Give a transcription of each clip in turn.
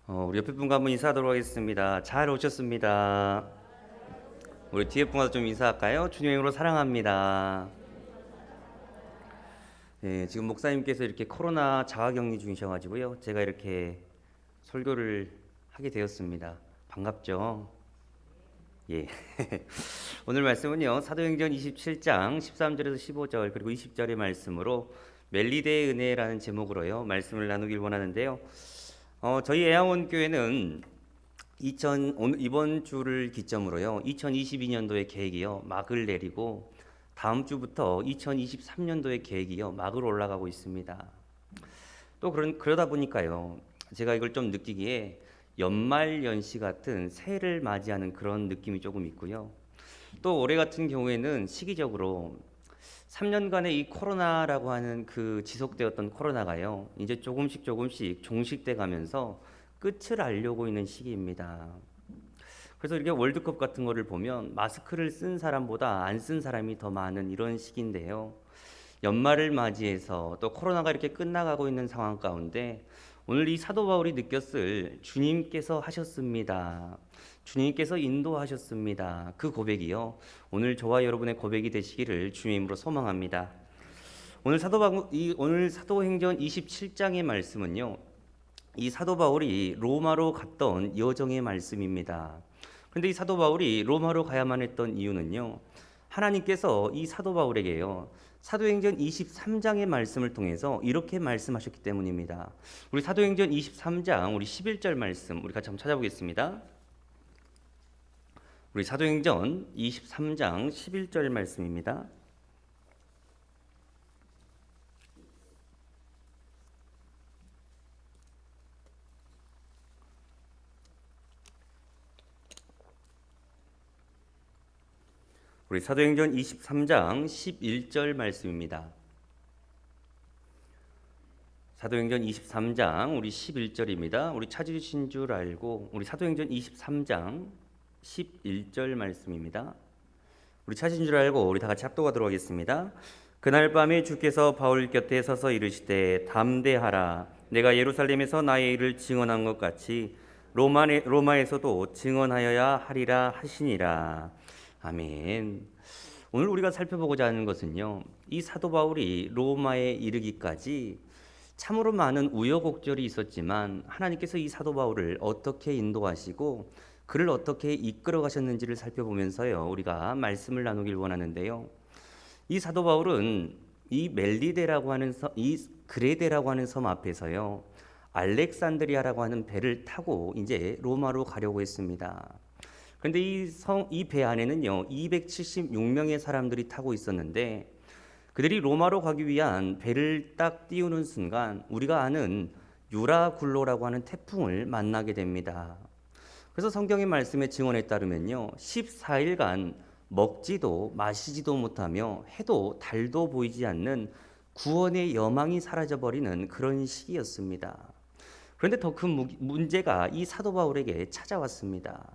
우리 옆에 분과 한번 인사하도록 하겠습니다. 잘 오셨습니다. 우리 뒤에 분과 좀 인사할까요? 주님의 이름으로 사랑합니다. 네, 지금 목사님께서 이렇게 코로나 자가격리 중이셔가지고요. 제가 이렇게 설교를 하게 되었습니다. 반갑죠? 예. 오늘 말씀은요. 사도행전 27장 13절에서 15절 그리고 20절의 말씀으로 멜리데의 은혜라는 제목으로요. 말씀을 나누길 원하는데요. 저희 애양원 교회는 이번 주를 기점으로요. 2022년도의 계획이요. 막을 내리고 다음 주부터 2023년도의 계획이요. 막으로 올라가고 있습니다. 또 그러다 보니까요. 제가 이걸 좀 느끼기에 연말 연시 같은 새해를 맞이하는 그런 느낌이 조금 있고요. 또 올해 같은 경우에는 시기적으로 3년간의 이 코로나라고 하는 그 지속되었던 코로나가요. 이제 조금씩 종식돼 가면서 끝을 알려고 있는 시기입니다. 그래서 이렇게 월드컵 같은 거를 보면 마스크를 쓴 사람보다 안 쓴 사람이 더 많은 이런 시기인데요. 연말을 맞이해서 또 코로나가 이렇게 끝나가고 있는 상황 가운데 오늘 이 사도 바울이 느꼈을 주님께서 하셨습니다. 주님께서 인도하셨습니다. 그 고백이요. 오늘 저와 여러분의 고백이 되시기를 주님으로 소망합니다. 오늘 사도행전 27장의 말씀은요. 이 사도 바울이 로마로 갔던 여정의 말씀입니다. 그런데 이 사도 바울이 로마로 가야만 했던 이유는요. 하나님께서 이 사도 바울에게요. 사도행전 23장의 말씀을 통해서 이렇게 말씀하셨기 때문입니다. 우리 사도행전 23장 우리 11절 말씀 우리 같이 한번 찾아보겠습니다. 우리 사도행전 23장 11절 말씀입니다. 우리 사도행전 23장 11절 말씀입니다. 사도행전 23장 우리 11절입니다. 우리 찾으신 줄 알고 우리 사도행전 23장 11절 말씀입니다. 우리 찾으신 줄 알고 우리 다 같이 합독하도록 하겠습니다. 그날 밤에 주께서 바울 곁에 서서 이르시되 담대하라 내가 예루살렘에서 나의 일을 증언한 것 같이 로마에서도 증언하여야 하리라 하시니라. 아멘. 오늘 우리가 살펴보고자 하는 것은요. 이 사도 바울이 로마에 이르기까지 참으로 많은 우여곡절이 있었지만 하나님께서 이 사도 바울을 어떻게 인도하시고 그를 어떻게 이끌어 가셨는지를 살펴보면서요. 우리가 말씀을 나누길 원하는데요. 이 사도 바울은 이 그레데라고 하는 섬 앞에서요. 알렉산드리아라고 하는 배를 타고 이제 로마로 가려고 했습니다. 그런데 이 배 안에는요 276명의 사람들이 타고 있었는데 그들이 로마로 가기 위한 배를 딱 띄우는 순간 우리가 아는 유라굴로라고 하는 태풍을 만나게 됩니다. 그래서 성경의 말씀의 증언에 따르면요 14일간 먹지도 마시지도 못하며 해도 달도 보이지 않는 구원의 여망이 사라져버리는 그런 시기였습니다. 그런데 더 큰 문제가 이 사도 바울에게 찾아왔습니다.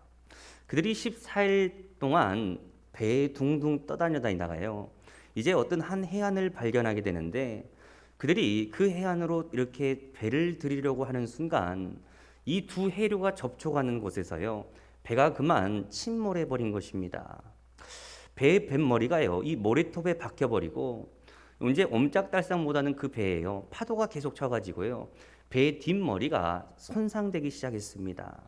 그들이 14일 동안 배에 둥둥 떠다니다가요. 이제 어떤 한 해안을 발견하게 되는데 그들이 그 해안으로 이렇게 배를 들이려고 하는 순간 이 두 해류가 접촉하는 곳에서요. 배가 그만 침몰해 버린 것입니다. 배의 뱃머리가요. 이 모래톱에 박혀버리고 이제 옴짝달싹 못하는 그 배에요. 파도가 계속 쳐가지고요. 배의 뒷머리가 손상되기 시작했습니다.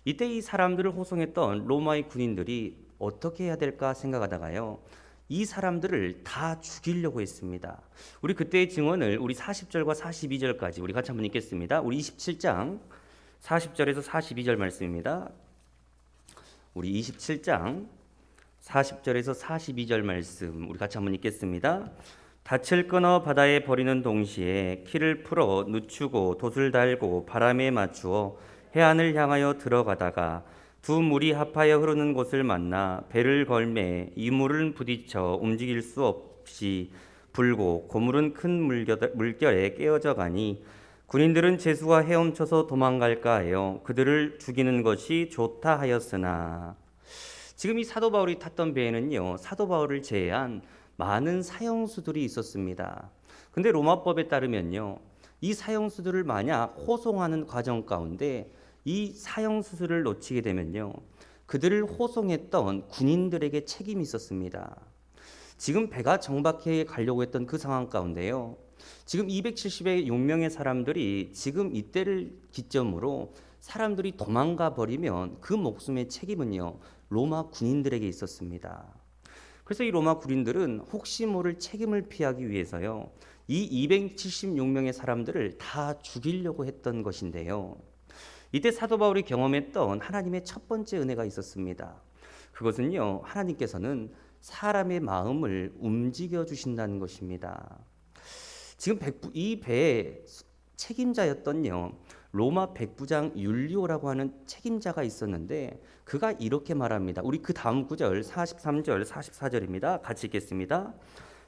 이때 이 사람들을 호송했던 로마의 군인들이 어떻게 해야 될까 생각하다가요. 이 사람들을 다 죽이려고 했습니다. 우리 그때의 증언을 우리 40절과 42절까지 우리 같이 한번 읽겠습니다. 우리 27장 40절에서 42절 말씀입니다. 우리 27장 40절에서 42절 말씀 우리 같이 한번 읽겠습니다. 닻을 끊어 바다에 버리는 동시에 키를 풀어 늦추고 돛을 달고 바람에 맞추어 해안을 향하여 들어가다가 두 물이 합하여 흐르는 곳을 만나 배를 걸매 이 물은 부딪혀 움직일 수 없이 불고 고물은 큰 물결에 깨어져 가니 군인들은 제수가 헤엄쳐서 도망갈까 하여 그들을 죽이는 것이 좋다 하였으나 지금 이 사도 바울이 탔던 배에는요 사도 바울을 제외한 많은 사형수들이 있었습니다. 근데 로마법에 따르면요 이 사형수들을 만약 호송하는 과정 가운데 이 사형수들을 놓치게 되면요, 그들을 호송했던 군인들에게 책임이 있었습니다. 지금 배가 정박해 가려고 했던 그 상황 가운데요, 지금 276명의 사람들이 지금 이때를 기점으로 사람들이 도망가 버리면 그 목숨의 책임은요, 로마 군인들에게 있었습니다. 그래서 이 로마 군인들은 혹시 모를 책임을 피하기 위해서요, 이 276명의 사람들을 다 죽이려고 했던 것인데요. 이때 사도 바울이 경험했던 하나님의 첫 번째 은혜가 있었습니다. 그것은요, 하나님께서는 사람의 마음을 움직여 주신다는 것입니다. 지금 이 배의 책임자였던요, 로마 백부장 율리오라고 하는 책임자가 있었는데 그가 이렇게 말합니다. 우리 그 다음 구절 43절 44절입니다. 같이 읽겠습니다.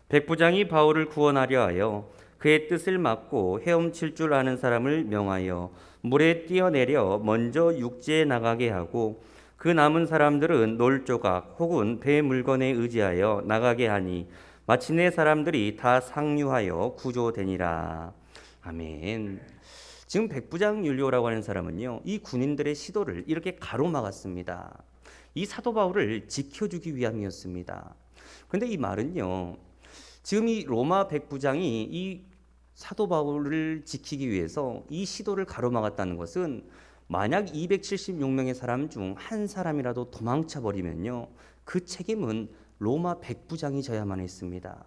백부장이 바울을 구원하려 하여 그의 뜻을 막고 헤엄칠 줄 아는 사람을 명하여 물에 뛰어내려 먼저 육지에 나가게 하고 그 남은 사람들은 놀조각 혹은 배 물건에 의지하여 나가게 하니 마침내 사람들이 다 상류하여 구조되니라. 아멘. 지금 백부장 율리오라고 하는 사람은요, 이 군인들의 시도를 이렇게 가로막았습니다. 이 사도 바울을 지켜주기 위함이었습니다. 그런데 이 말은요, 지금 이 로마 백부장이 이 사도 바울을 지키기 위해서 이 시도를 가로막았다는 것은 만약 276명의 사람 중 한 사람이라도 도망쳐 버리면요, 그 책임은 로마 백부장이 져야만 했습니다.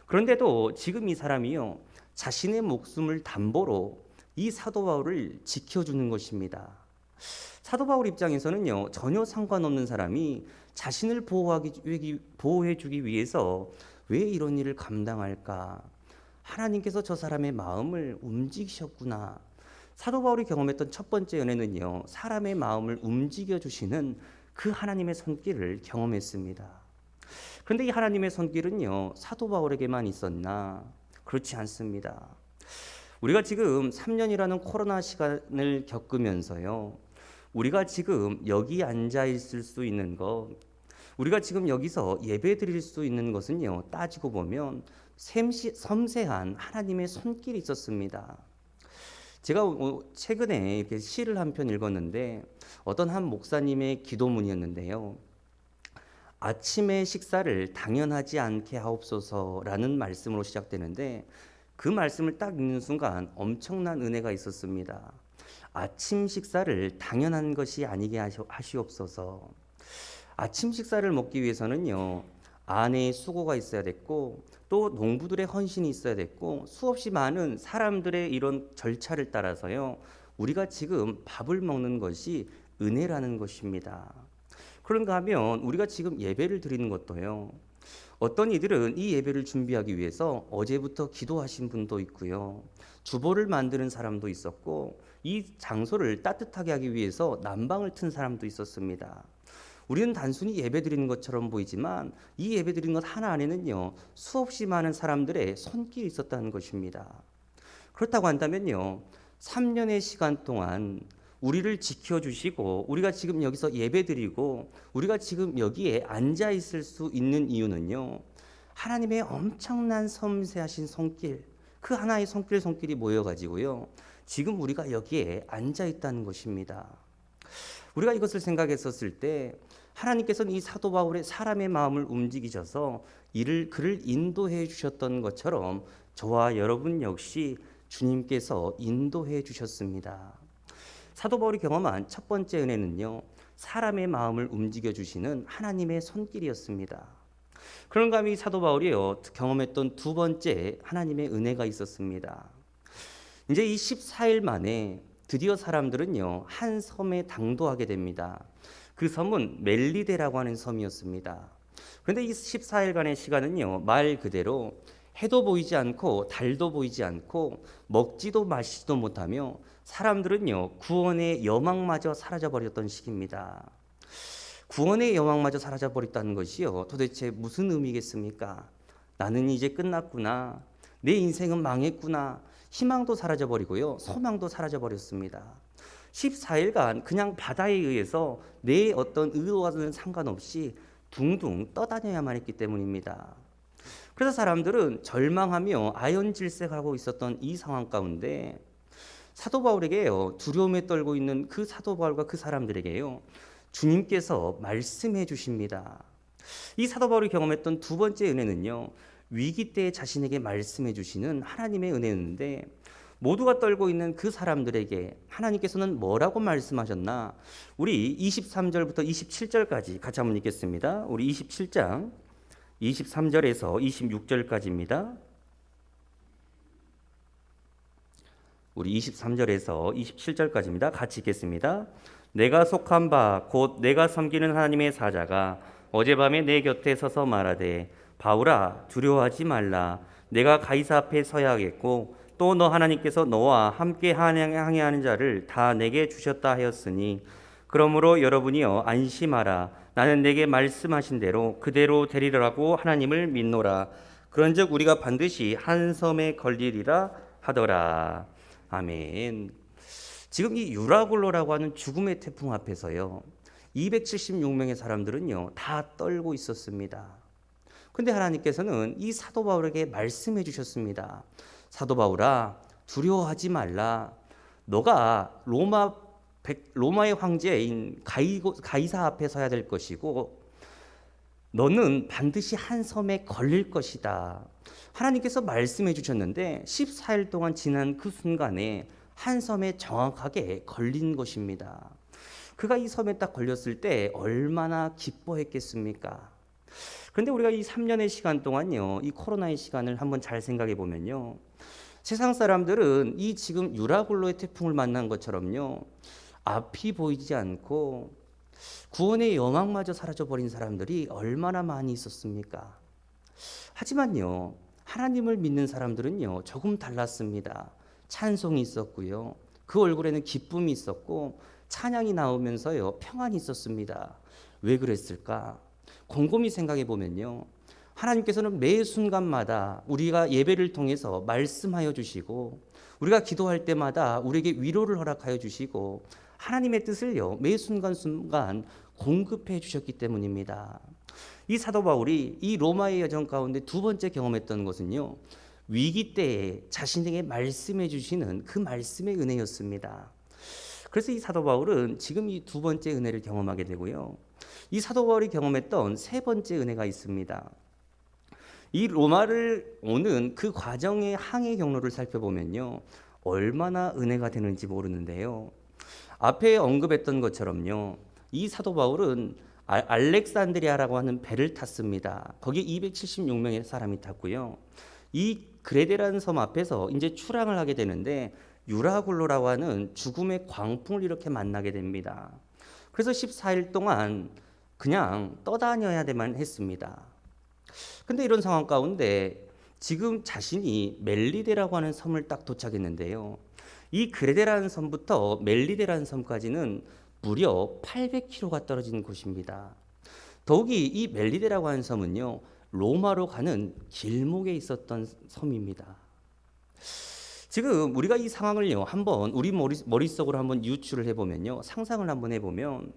그런데도 지금 이 사람이요, 자신의 목숨을 담보로 이 사도 바울을 지켜주는 것입니다. 사도 바울 입장에서는요, 전혀 상관없는 사람이 자신을 보호해주기 위해서 왜 이런 일을 감당할까? 하나님께서 저 사람의 마음을 움직이셨구나. 사도 바울이 경험했던 첫 번째 은혜는요, 사람의 마음을 움직여주시는 그 하나님의 손길을 경험했습니다. 그런데 이 하나님의 손길은요, 사도 바울에게만 있었나? 그렇지 않습니다. 우리가 지금 3년이라는 코로나 시간을 겪으면서요, 우리가 지금 여기 앉아 있을 수 있는 것, 우리가 지금 여기서 예배 드릴 수 있는 것은요, 따지고 보면 섬세한 하나님의 손길이 있었습니다. 제가 최근에 이렇게 시를 한 편 읽었는데 어떤 한 목사님의 기도문이었는데요. 아침의 식사를 당연하지 않게 하옵소서라는 말씀으로 시작되는데 그 말씀을 딱 읽는 순간 엄청난 은혜가 있었습니다. 아침 식사를 당연한 것이 아니게 하시옵소서. 아침 식사를 먹기 위해서는요, 아내의 수고가 있어야 됐고 또 농부들의 헌신이 있어야 됐고 수없이 많은 사람들의 이런 절차를 따라서요, 우리가 지금 밥을 먹는 것이 은혜라는 것입니다. 그런가 하면 우리가 지금 예배를 드리는 것도요, 어떤 이들은 이 예배를 준비하기 위해서 어제부터 기도하신 분도 있고요, 주보를 만드는 사람도 있었고 이 장소를 따뜻하게 하기 위해서 난방을 튼 사람도 있었습니다. 우리는 단순히 예배 드리는 것처럼 보이지만 이 예배 드리는 것 하나 안에는요, 수없이 많은 사람들의 손길이 있었다는 것입니다. 그렇다고 한다면요, 3년의 시간 동안 우리를 지켜주시고 우리가 지금 여기서 예배 드리고 우리가 지금 여기에 앉아 있을 수 있는 이유는요, 하나님의 엄청난 섬세하신 손길, 그 하나의 손길이 모여가지고요, 지금 우리가 여기에 앉아 있다는 것입니다. 우리가 이것을 생각했었을 때 하나님께서는 이 사도 바울의 사람의 마음을 움직이셔서 그를 인도해 주셨던 것처럼 저와 여러분 역시 주님께서 인도해 주셨습니다. 사도 바울이 경험한 첫 번째 은혜는요, 사람의 마음을 움직여 주시는 하나님의 손길이었습니다. 그런가 하면 이 사도 바울이 경험했던 두 번째 하나님의 은혜가 있었습니다. 이제 이 14일 만에 드디어 사람들은요, 한 섬에 당도하게 됩니다. 그 섬은 멜리데라고 하는 섬이었습니다. 그런데 이 14일간의 시간은요, 말 그대로 해도 보이지 않고 달도 보이지 않고 먹지도 마시지도 못하며 사람들은요, 구원의 여망마저 사라져버렸던 시기입니다. 구원의 여망마저 사라져버렸다는 것이요, 도대체 무슨 의미겠습니까? 나는 이제 끝났구나, 내 인생은 망했구나, 희망도 사라져버리고요, 소망도 사라져버렸습니다. 14일간 그냥 바다에 의해서 내 어떤 의도와는 상관없이 둥둥 떠다녀야만 했기 때문입니다. 그래서 사람들은 절망하며 아연질색하고 있었던 이 상황 가운데 사도 바울에게요, 두려움에 떨고 있는 그 사도 바울과 그 사람들에게요, 주님께서 말씀해 주십니다. 이 사도 바울이 경험했던 두 번째 은혜는요, 위기 때 자신에게 말씀해 주시는 하나님의 은혜였는데, 모두가 떨고 있는 그 사람들에게 하나님께서는 뭐라고 말씀하셨나? 우리 23절부터 27절까지 같이 한번 읽겠습니다. 우리 27장 23절에서 26절까지입니다. 우리 23절에서 27절까지입니다. 같이 읽겠습니다. 내가 속한 바 곧 내가 섬기는 하나님의 사자가 어젯밤에 내 곁에 서서 말하되 바울아 두려워하지 말라. 내가 가이사 앞에 서야 하겠고 또 너 하나님께서 너와 함께 항해하는 자를 다 내게 주셨다 하였으니 그러므로 여러분이여 안심하라. 나는 내게 말씀하신 대로 그대로 되리라고 하나님을 믿노라. 그런즉 우리가 반드시 한 섬에 걸리리라 하더라. 아멘. 지금 이 유라굴로라고 하는 죽음의 태풍 앞에서요, 276명의 사람들은요 다 떨고 있었습니다. 근데 하나님께서는 이 사도 바울에게 말씀해 주셨습니다. 사도 바울아 두려워하지 말라. 너가 로마의 황제인 가이사 앞에 서야 될 것이고 너는 반드시 한 섬에 걸릴 것이다. 하나님께서 말씀해 주셨는데 14일 동안 지난 그 순간에 한 섬에 정확하게 걸린 것입니다. 그가 이 섬에 딱 걸렸을 때 얼마나 기뻐했겠습니까? 그런데 우리가 이 3년의 시간 동안요, 이 코로나의 시간을 한번 잘 생각해 보면요, 세상 사람들은 이 지금 유라굴로의 태풍을 만난 것처럼요, 앞이 보이지 않고 구원의 여망마저 사라져버린 사람들이 얼마나 많이 있었습니까? 하지만요, 하나님을 믿는 사람들은요 조금 달랐습니다. 찬송이 있었고요, 그 얼굴에는 기쁨이 있었고 찬양이 나오면서요 평안이 있었습니다. 왜 그랬을까? 곰곰이 생각해 보면요, 하나님께서는 매 순간마다 우리가 예배를 통해서 말씀하여 주시고 우리가 기도할 때마다 우리에게 위로를 허락하여 주시고 하나님의 뜻을요 매 순간순간 공급해 주셨기 때문입니다. 이 사도 바울이 이 로마의 여정 가운데 두 번째 경험했던 것은요, 위기 때에 자신에게 말씀해 주시는 그 말씀의 은혜였습니다. 그래서 이 사도 바울은 지금 이 두 번째 은혜를 경험하게 되고요, 이 사도 바울이 경험했던 세 번째 은혜가 있습니다. 이 로마를 오는 그 과정의 항해 경로를 살펴보면요, 얼마나 은혜가 되는지 모르는데요, 앞에 언급했던 것처럼요, 이 사도 바울은 알렉산드리아라고 하는 배를 탔습니다. 거기에 276명의 사람이 탔고요, 이 그레데라는 섬 앞에서 이제 출항을 하게 되는데 유라굴로라고 하는 죽음의 광풍을 이렇게 만나게 됩니다. 그래서 14일 동안 그냥 떠다녀야만 했습니다. 근데 이런 상황 가운데 지금 자신이 멜리데라고 하는 섬을 딱 도착했는데요, 이 그레데라는 섬부터 멜리데라는 섬까지는 무려 800km가 떨어진 곳입니다. 더욱이 이 멜리데라고 하는 섬은요, 로마로 가는 길목에 있었던 섬입니다. 지금 우리가 이 상황을요 한번 우리 머릿속으로 한번 유추를 해보면요, 상상을 한번 해보면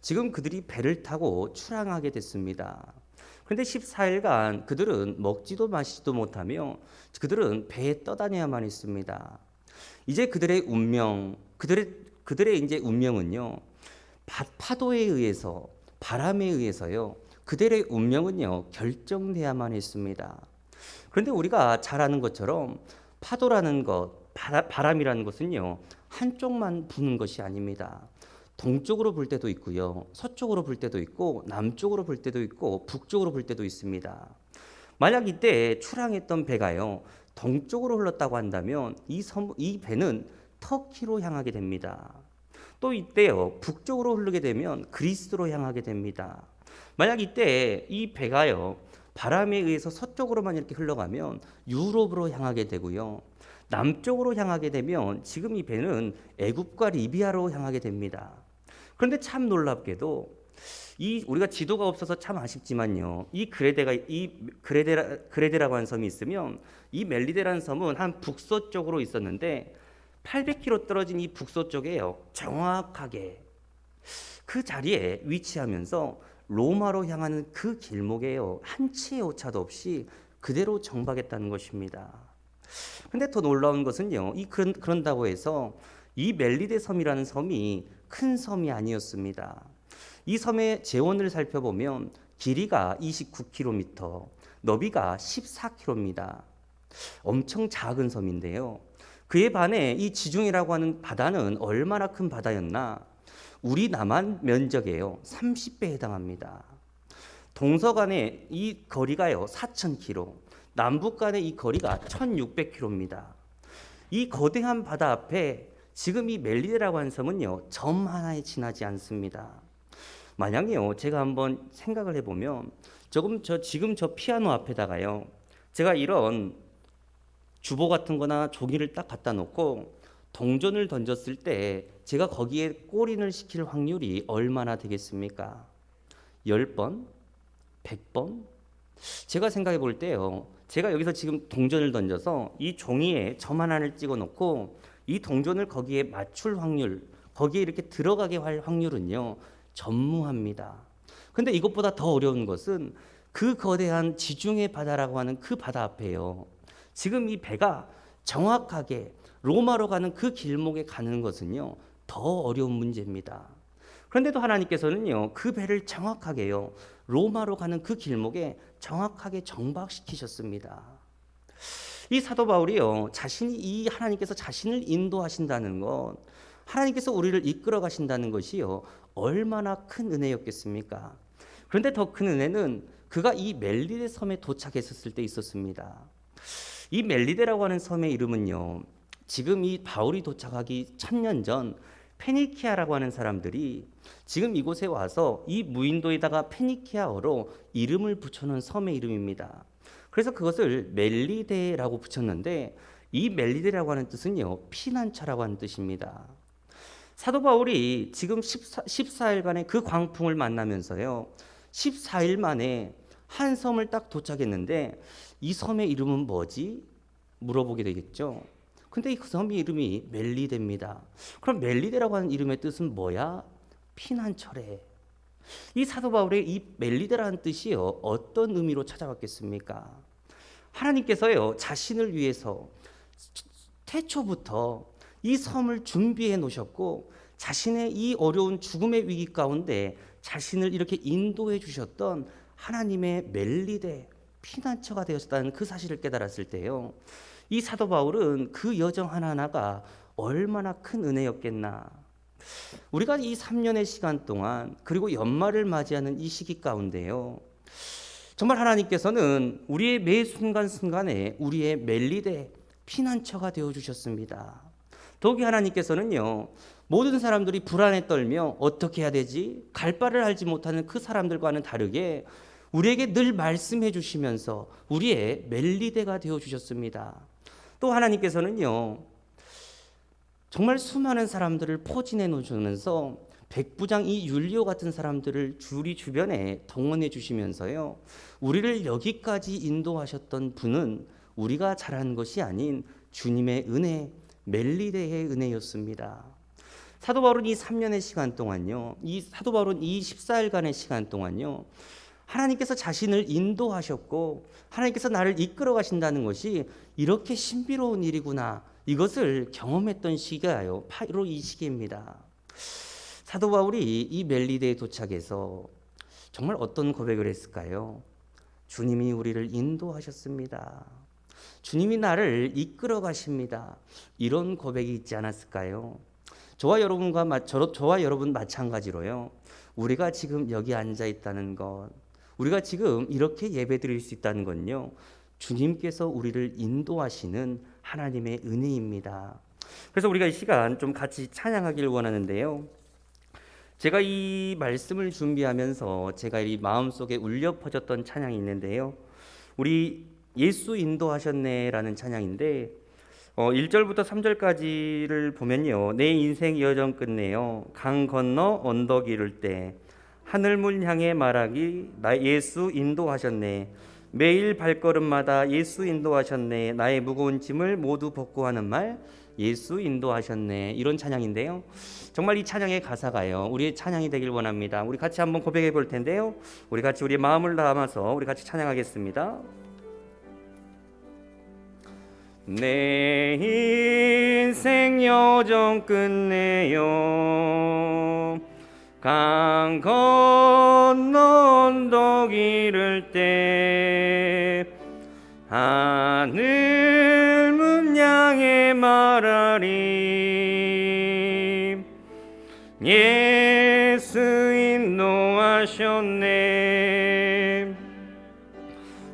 지금 그들이 배를 타고 출항하게 됐습니다. 그런데 14일간 그들은 먹지도 마시지도 못하며 그들은 배에 떠다녀야만 했습니다. 이제 그들의 운명, 그들의 이제 운명은요, 파도에 의해서, 바람에 의해서요, 그들의 운명은요 결정돼야만 했습니다. 그런데 우리가 잘 아는 것처럼 파도라는 것, 바람이라는 것은요 한쪽만 부는 것이 아닙니다. 동쪽으로 불 때도 있고요, 서쪽으로 불 때도 있고, 남쪽으로 불 때도 있고, 북쪽으로 불 때도 있습니다. 만약 이때 출항했던 배가요 동쪽으로 흘렀다고 한다면 이 배는 터키로 향하게 됩니다. 또 이때요 북쪽으로 흐르게 되면 그리스로 향하게 됩니다. 만약 이때 이 배가요 바람에 의해서 서쪽으로만 이렇게 흘러가면 유럽으로 향하게 되고요, 남쪽으로 향하게 되면 지금 이 배는 애굽과 리비아로 향하게 됩니다. 그런데 참 놀랍게도 우리가 지도가 없어서 참 아쉽지만요, 이 그레데라고 하는 섬이 있으면 이 멜리데라는 섬은 한 북서쪽으로 있었는데 800km 떨어진 이 북서쪽에요 정확하게 그 자리에 위치하면서 로마로 향하는 그 길목에요 한 치의 오차도 없이 그대로 정박했다는 것입니다. 근데 더 놀라운 것은요, 그런다고 해서 이 멜리데 섬이라는 섬이 큰 섬이 아니었습니다. 이 섬의 재원을 살펴보면 길이가 29km, 너비가 14km입니다. 엄청 작은 섬인데요. 그에 반해 이 지중해라고 하는 바다는 얼마나 큰 바다였나? 우리 남한 면적에요 30배에 해당합니다. 동서 간의 이 거리가요 4,000km, 남북 간의 이 거리가 1,600km입니다. 이 거대한 바다 앞에 지금 이 멜리데라고 하는 섬은요 점 하나에 지나지 않습니다. 만약요 제가 한번 생각을 해보면 지금 저 피아노 앞에다가요 제가 이런 주보 같은 거나 종이를 딱 갖다 놓고 동전을 던졌을 때 제가 거기에 골인을 시킬 확률이 얼마나 되겠습니까? 10번? 100번? 제가 생각해 볼 때요. 제가 여기서 지금 동전을 던져서 이 종이에 점 하나를 찍어 놓고 이 동전을 거기에 맞출 확률, 거기에 이렇게 들어가게 할 확률은요. 전무합니다. 근데 이것보다 더 어려운 것은 그 거대한 지중해 바다라고 하는 그 바다 앞에요. 지금 이 배가 정확하게 로마로 가는 그 길목에 가는 것은요. 더 어려운 문제입니다. 그런데도 하나님께서는요. 그 배를 정확하게요. 로마로 가는 그 길목에 정확하게 정박시키셨습니다. 이 사도 바울이요. 하나님께서 자신을 인도하신다는 것, 하나님께서 우리를 이끌어 가신다는 것이요. 얼마나 큰 은혜였겠습니까? 그런데 더 큰 은혜는 그가 이 멜리데 섬에 도착했었을 때 있었습니다. 이 멜리데라고 하는 섬의 이름은요. 지금 이 바울이 도착하기 1000년 전 페니키아라고 하는 사람들이 지금 이곳에 와서 이 무인도에다가 페니키아어로 이름을 붙여놓은 섬의 이름입니다. 그래서 그것을 멜리데라고 붙였는데 이 멜리데라고 하는 뜻은요. 피난처라고 하는 뜻입니다. 사도 바울이 지금 14일간의 그 광풍을 만나면서요. 14일 만에 한 섬을 딱 도착했는데 이 섬의 이름은 뭐지? 물어보게 되겠죠. 근데 그 섬의 이름이 멜리데입니다. 그럼 멜리데라고 하는 이름의 뜻은 뭐야? 피난처래. 이 사도 바울의 이 멜리데라는 뜻이요. 어떤 의미로 찾아왔겠습니까? 하나님께서요. 자신을 위해서 태초부터 이 섬을 준비해 놓으셨고 자신의 이 어려운 죽음의 위기 가운데 자신을 이렇게 인도해 주셨던 하나님의 멜리데 피난처가 되었다는 그 사실을 깨달았을 때요. 이 사도 바울은 그 여정 하나하나가 얼마나 큰 은혜였겠나. 우리가 이 3년의 시간 동안 그리고 연말을 맞이하는 이 시기 가운데요. 정말 하나님께서는 우리의 매 순간순간에 우리의 멜리데 피난처가 되어주셨습니다. 더욱이 하나님께서는요. 모든 사람들이 불안에 떨며 어떻게 해야 되지? 갈 바를 알지 못하는 그 사람들과는 다르게 우리에게 늘 말씀해 주시면서 우리의 멜리데가 되어주셨습니다. 또 하나님께서는요. 정말 수많은 사람들을 포진해 놓으면서 백부장 이 율리오 같은 사람들을 우리 주변에 동원해 주시면서요. 우리를 여기까지 인도하셨던 분은 우리가 잘한 것이 아닌 주님의 은혜, 멜리데의 은혜였습니다. 사도 바울은 이 3년의 시간 동안요. 사도 바울은 이 14일간의 시간 동안요. 하나님께서 자신을 인도하셨고 하나님께서 나를 이끌어 가신다는 것이 이렇게 신비로운 일이구나. 이것을 경험했던 시기가요. 바로 이 시기입니다. 사도 바울이 이 멜리데에 도착해서 정말 어떤 고백을 했을까요? 주님이 우리를 인도하셨습니다. 주님이 나를 이끌어 가십니다. 이런 고백이 있지 않았을까요? 저와 여러분 마찬가지로요. 우리가 지금 여기 앉아 있다는 것, 우리가 지금 이렇게 예배드릴 수 있다는 건요. 주님께서 우리를 인도하시는 하나님의 은혜입니다. 그래서 우리가 이 시간 좀 같이 찬양하기를 원하는데요. 제가 이 말씀을 준비하면서 제가 이 마음속에 울려 퍼졌던 찬양이 있는데요. 우리 예수 인도하셨네라는 찬양인데 1절부터 3절까지를 보면요. 내 인생 여정 끝내요. 강 건너 언덕 이룰 때 하늘문 향해 말하기 나 예수 인도하셨네. 매일 발걸음마다 예수 인도하셨네. 나의 무거운 짐을 모두 벗고 하는 말 예수 인도하셨네. 이런 찬양인데요. 정말 이 찬양의 가사가요. 우리의 찬양이 되길 원합니다. 우리 같이 한번 고백해 볼 텐데요. 우리 같이 우리의 마음을 담아서 우리 같이 찬양하겠습니다. 내 인생 여정 끝내요 강 건너 언덕 이를 때 하늘 문 향해 말하리 예수 인도하셨네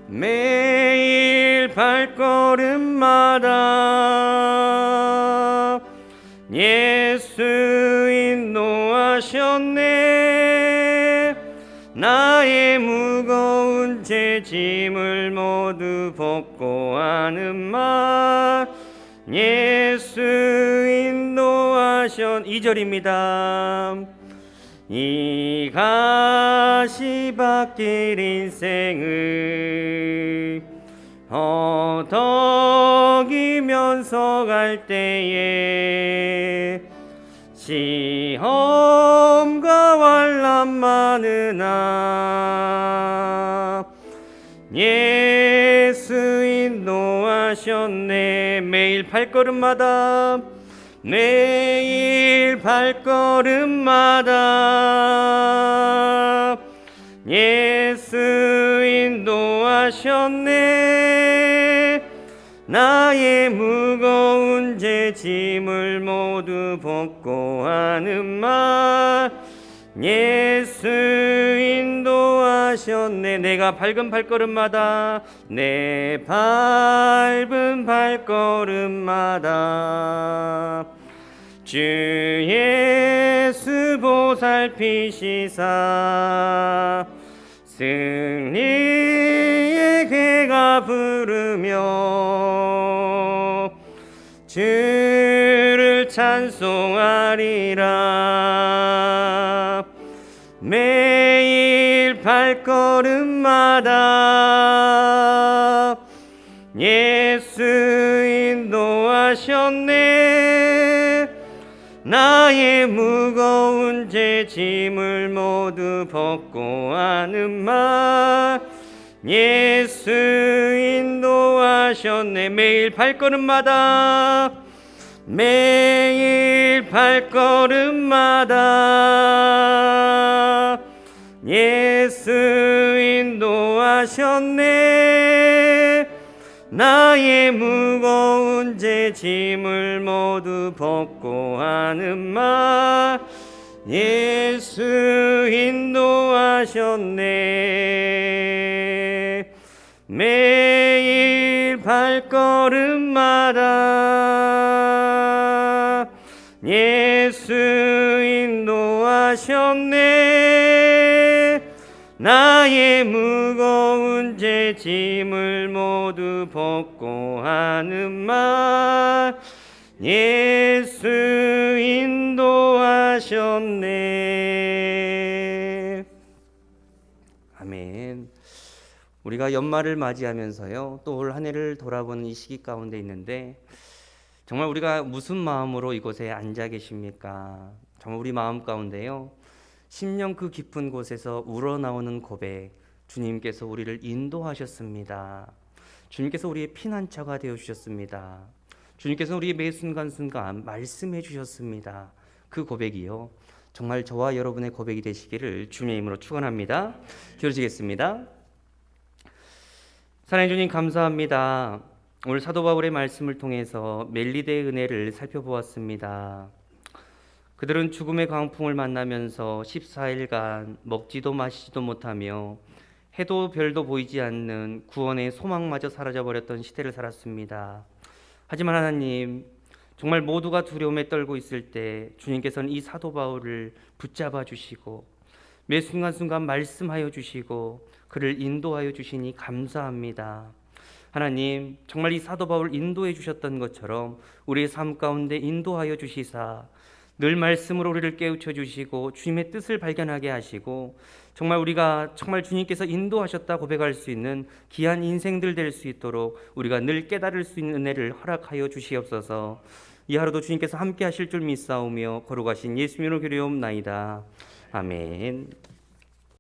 매일 발걸음마다 예수 인도하셨네 나의 무거운 제 짐을 모두 벗고 하는 말 예수 인도하셨 2절입니다 이 가시밭길 인생을 허덕이면서 갈 때에 시험과 환난 많으나 예수 인도하셨네 매일 발걸음마다 매일 발걸음마다 예수 인도하셨네 나의 무거운 제 짐을 모두 벗고 하는 말 예수 인도하셨네 내가 밟은 발걸음마다 내 밟은 발걸음마다 주 예수 보살피시사 승리의 괴가 부르며 주를 찬송하리라 매일 발걸음마다 예수 인도하셨네 나의 무거운 제 짐을 모두 벗고 하는 말 예수 인도하셨네 매일 발걸음마다 매일 발걸음마다 예수 인도하셨네 나의 무거운 제 짐을 모두 벗고 하는 말 예수 인도하셨네 매일 발걸음마다 예수 인도하셨네 나의 무거운 제 짐을 모두 벗고 하는 말 예수 인도하셨네 아멘 우리가 연말을 맞이하면서요 또 올 한 해를 돌아보는 이 시기 가운데 있는데 정말 우리가 무슨 마음으로 이곳에 앉아 계십니까? 정말 우리 마음 가운데요 심령 그 깊은 곳에서 우러나오는 고백 주님께서 우리를 인도하셨습니다. 주님께서 우리의 피난처가 되어주셨습니다. 주님께서 우리의 매 순간순간 말씀해 주셨습니다. 그 고백이요 정말 저와 여러분의 고백이 되시기를 주님의 이름으로 축원합니다. 기울이시겠습니다. 사랑해 주님 감사합니다. 오늘 사도 바울의 말씀을 통해서 멜리데의 은혜를 살펴보았습니다. 그들은 죽음의 광풍을 만나면서 14일간 먹지도 마시지도 못하며 해도 별도 보이지 않는 구원의 소망마저 사라져버렸던 시대를 살았습니다. 하지만 하나님 정말 모두가 두려움에 떨고 있을 때 주님께서는 이 사도 바울을 붙잡아 주시고 매 순간순간 말씀하여 주시고 그를 인도하여 주시니 감사합니다. 하나님 정말 이 사도 바울 인도해 주셨던 것처럼 우리의 삶 가운데 인도하여 주시사 늘 말씀으로 우리를 깨우쳐 주시고 주님의 뜻을 발견하게 하시고 정말 우리가 정말 주님께서 인도하셨다 고백할 수 있는 귀한 인생들 될 수 있도록 우리가 늘 깨달을 수 있는 은혜를 허락하여 주시옵소서. 이 하루도 주님께서 함께 하실 줄 믿사오며 거룩하신 예수님으로 기도하옵나이다. 아멘.